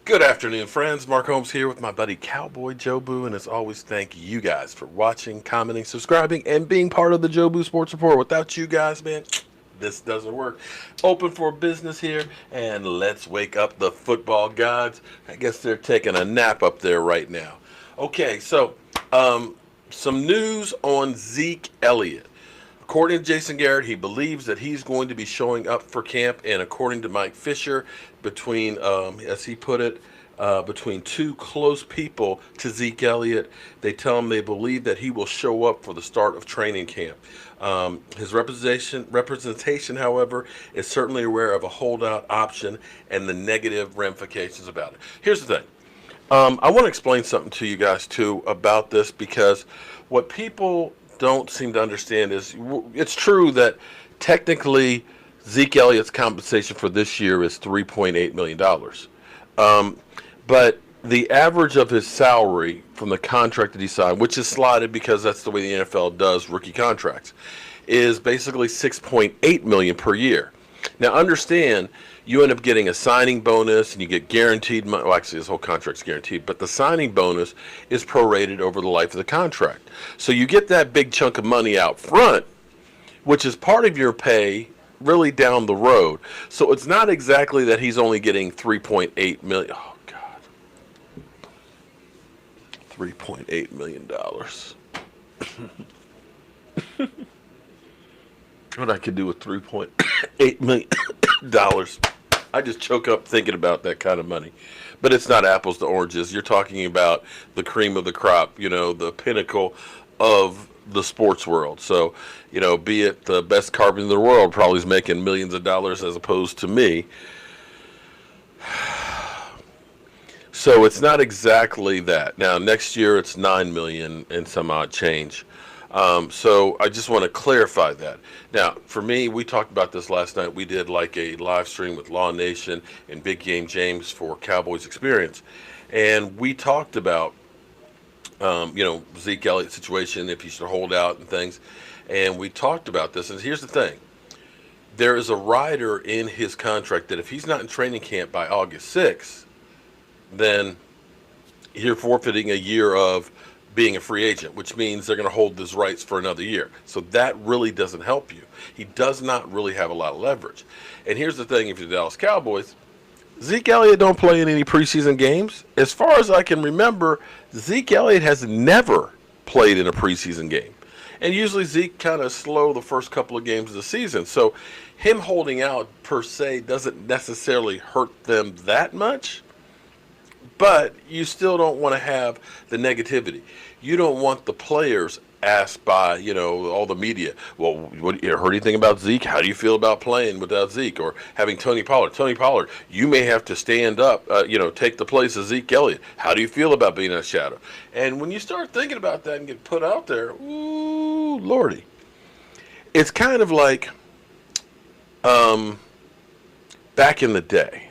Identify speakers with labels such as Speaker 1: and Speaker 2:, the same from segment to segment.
Speaker 1: Good afternoon, friends. Mark Holmes here with my buddy Cowboy Jobu, and as always, thank you guys for watching, commenting, subscribing, and being part of the Jobu Sports Report. Without you guys, man, this doesn't work. Open for business here, and let's wake up the football gods. I guess they're taking a nap up there right now. Okay, so some news on Zeke Elliott. According to Jason Garrett, he believes that he's going to be showing up for camp, and according to Mike Fisher, between, as he put it, between two close people to Zeke Elliott, they tell him they believe that he will show up for the start of training camp. His representation, however, is certainly aware of a holdout option and the negative ramifications about it. Here's the thing. I want to explain something to you guys too about this because what people don't seem to understand is it's true that technically Zeke Elliott's compensation for this year is $3.8 million. But the average of his salary from the contract that he signed, which is slotted because that's the way the NFL does rookie contracts, is basically $6.8 million per year. Now understand, you end up getting a signing bonus and you get guaranteed money. Well, actually, this whole contract's guaranteed, but the signing bonus is prorated over the life of the contract. So you get that big chunk of money out front, which is part of your pay really down the road. So it's not exactly that he's only getting 3.8 million. Oh God, $3.8 million. What I could do with $3.8 million. I just choke up thinking about that kind of money. But it's not apples to oranges. You're talking about the cream of the crop, the pinnacle of the sports world. So, be it the best carpenter in the world probably is making millions of dollars as opposed to me. So it's not exactly that. Now, next year it's 9 million and some odd change. So I just want to clarify that. Now, for me, we talked about this last night. We did like a live stream with Law Nation and Big Game James for Cowboys Experience. And we talked about, Zeke Elliott's situation, if he should hold out and things. And we talked about this. And here's the thing. There is a rider in his contract that if he's not in training camp by August 6th, then you're forfeiting a year of being a free agent, which means they're going to hold his rights for another year. So that really doesn't help you. He does not really have a lot of leverage. And here's the thing, if you're the Dallas Cowboys, Zeke Elliott don't play in any preseason games. As far as I can remember, Zeke Elliott has never played in a preseason game. And usually Zeke kind of slow the first couple of games of the season. So him holding out per se doesn't necessarily hurt them that much. But you still don't want to have the negativity. You don't want the players asked by, all the media, well, what, you heard anything about Zeke? How do you feel about playing without Zeke? Or having Tony Pollard. Tony Pollard, you may have to stand up, take the place of Zeke Elliott. How do you feel about being a shadow? And when you start thinking about that and get put out there, ooh, Lordy. It's kind of like back in the day.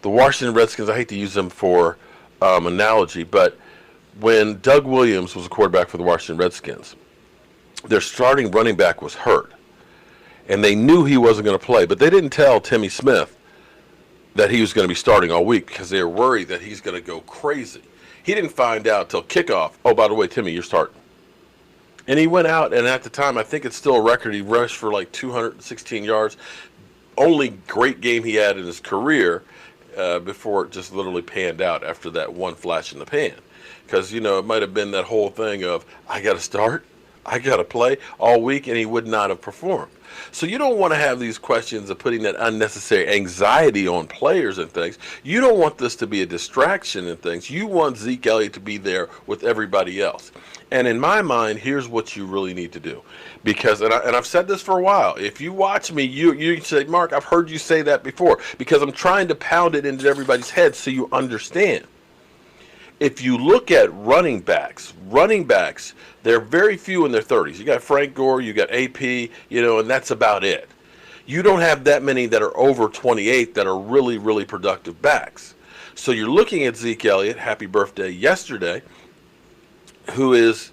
Speaker 1: The Washington Redskins, I hate to use them for analogy, but when Doug Williams was a quarterback for the Washington Redskins, their starting running back was hurt. And they knew he wasn't going to play, but they didn't tell Timmy Smith that he was going to be starting all week because they were worried that he's going to go crazy. He didn't find out till kickoff, oh, by the way, Timmy, you're starting. And he went out, and at the time, I think it's still a record, he rushed for like 216 yards. Only great game he had in his career. Before it just literally panned out after that one flash in the pan. Because, it might have been that whole thing of, I got to start, I got to play all week, and he would not have performed. So you don't want to have these questions of putting that unnecessary anxiety on players and things. You don't want this to be a distraction and things. You want Zeke Elliott to be there with everybody else. And in my mind, here's what you really need to do. Because, and I've said this for a while, if you watch me, you say, Mark, I've heard you say that before. Because I'm trying to pound it into everybody's head so you understand. If you look at running backs, they're very few in their 30s. You got Frank Gore, you got AP, and that's about it. You don't have that many that are over 28 that are really, really productive backs. So you're looking at Zeke Elliott, happy birthday yesterday, who is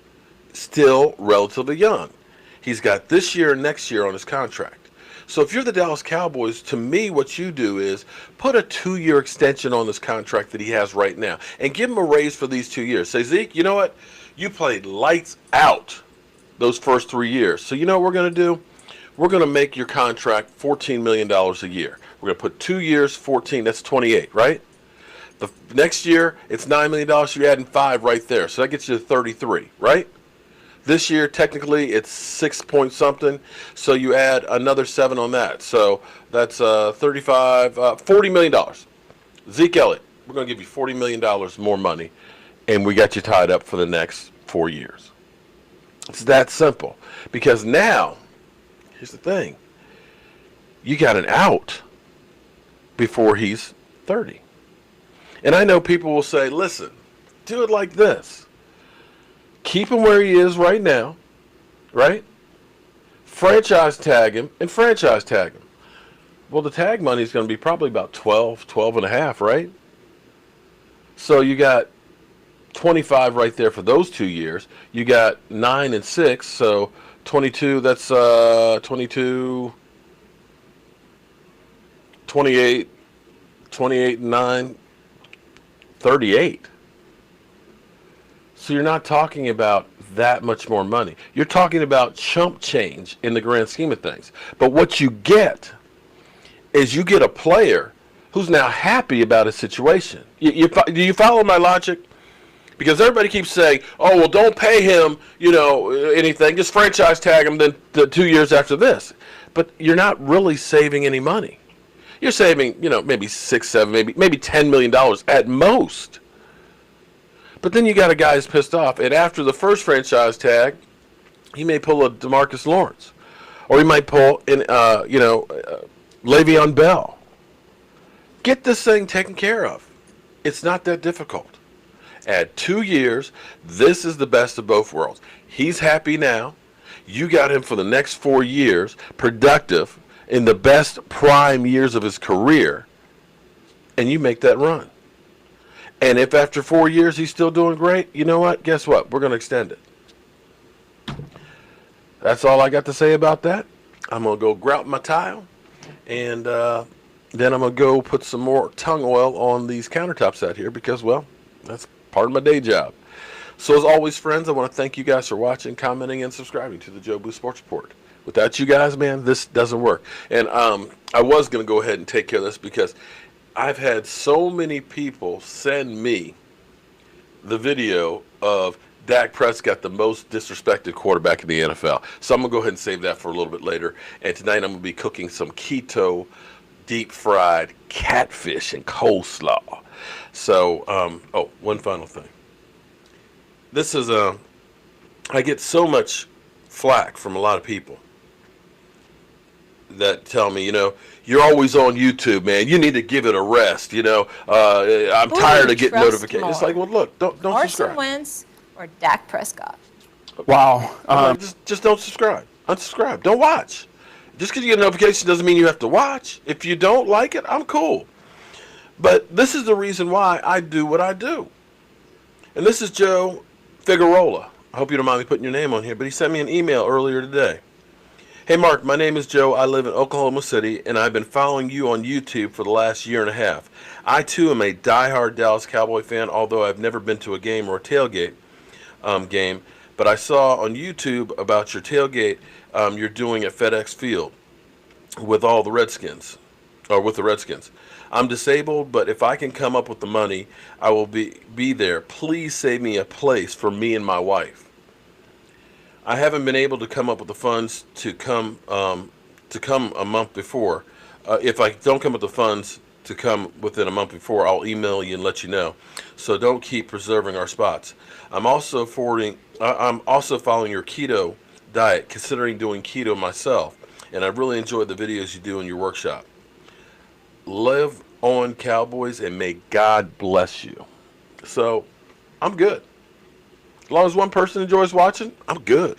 Speaker 1: still relatively young. He's got this year and next year on his contract. So if you're the Dallas Cowboys, to me, what you do is put a 2-year extension on this contract that he has right now and give him a raise for these 2 years. Say, Zeke, you know what? You played lights out those first 3 years. So you know what we're going to do? We're going to make your contract $14 million a year. We're going to put 2 years, 14, that's 28, right? The next year, it's $9 million, so you're adding 5 right there. So that gets you to 33, right? This year, technically, it's 6 point something, so you add another 7 on that. So that's 35, $40 million. Zeke Elliott, we're going to give you $40 million more money, and we got you tied up for the next 4 years. It's that simple. Because now, here's the thing. You got an out before he's 30. And I know people will say, listen, do it like this. Keep him where he is right now, right? Franchise tag him and franchise tag him. Well, the tag money is going to be probably about 12 and a half, right? So you got 25 right there for those 2 years. You got 9 and 6, so 22, that's 22, 28, 28 and 9, 38. So you're not talking about that much more money. You're talking about chump change in the grand scheme of things. But what you get is you get a player who's now happy about his situation. Do you follow my logic? Because everybody keeps saying, oh, well, don't pay him, anything. Just franchise tag him then the 2 years after this. But you're not really saving any money. You're saving, maybe 6, 7, maybe $10 million at most. But then you got a guy who's pissed off. And after the first franchise tag, he may pull a DeMarcus Lawrence. Or he might pull, Le'Veon Bell. Get this thing taken care of. It's not that difficult. Add 2 years. This is the best of both worlds. He's happy now. You got him for the next 4 years, productive, in the best prime years of his career, and you make that run. And if after 4 years he's still doing great, you know what? Guess what? We're going to extend it. That's all I got to say about that. I'm going to go grout my tile, and then I'm going to go put some more tung oil on these countertops out here because, well, that's part of my day job. So as always, friends, I want to thank you guys for watching, commenting, and subscribing to the Joe Boo Sports Report. Without you guys, man, this doesn't work. And I was going to go ahead and take care of this because I've had so many people send me the video of Dak Prescott, the most disrespected quarterback in the NFL. So I'm going to go ahead and save that for a little bit later. And tonight I'm going to be cooking some keto deep-fried catfish and coleslaw. So, one final thing. This is I get so much flack from a lot of people that tell me, you're always on YouTube, man. You need to give it a rest. I'm tired of getting notifications. More? It's like, well, look, don't subscribe.
Speaker 2: Carson Wentz or Dak Prescott.
Speaker 1: Wow. Just don't subscribe. Unsubscribe. Don't watch. Just because you get a notification doesn't mean you have to watch. If you don't like it, I'm cool. But this is the reason why I do what I do. And this is Joe Figueroa. I hope you don't mind me putting your name on here, but he sent me an email earlier today. Hey, Mark, my name is Joe. I live in Oklahoma City, and I've been following you on YouTube for the last year and a half. I, too, am a diehard Dallas Cowboy fan, although I've never been to a game or a tailgate game. But I saw on YouTube about your tailgate you're doing at FedEx Field with all the Redskins, or with the Redskins. I'm disabled, but if I can come up with the money, I will be there. Please save me a place for me and my wife. I haven't been able to come up with the funds to come a month before. If I don't come with the funds to come within a month before, I'll email you and let you know. So don't keep preserving our spots. I'm also following your keto diet, considering doing keto myself, and I've really enjoyed the videos you do in your workshop. Live on, Cowboys, and may God bless you. So I'm good. As long as one person enjoys watching, I'm good.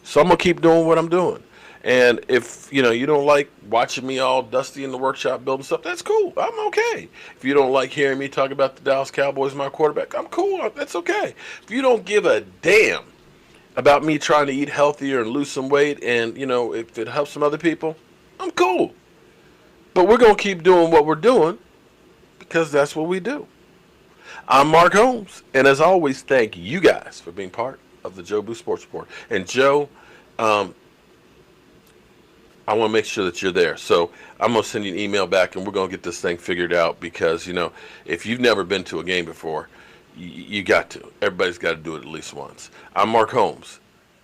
Speaker 1: So I'm going to keep doing what I'm doing. And if, you don't like watching me all dusty in the workshop building stuff, that's cool. I'm okay. If you don't like hearing me talk about the Dallas Cowboys, my quarterback, I'm cool. That's okay. If you don't give a damn about me trying to eat healthier and lose some weight and, if it helps some other people, I'm cool. But we're going to keep doing what we're doing because that's what we do. I'm Mark Holmes, and as always, thank you guys for being part of the Joe Boo Sports Report. And Joe, um, I want to make sure that you're there. So I'm going to send you an email back, and we're going to get this thing figured out because, if you've never been to a game before, you got to. Everybody's got to do it at least once. I'm Mark Holmes,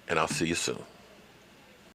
Speaker 1: and I'll see you soon.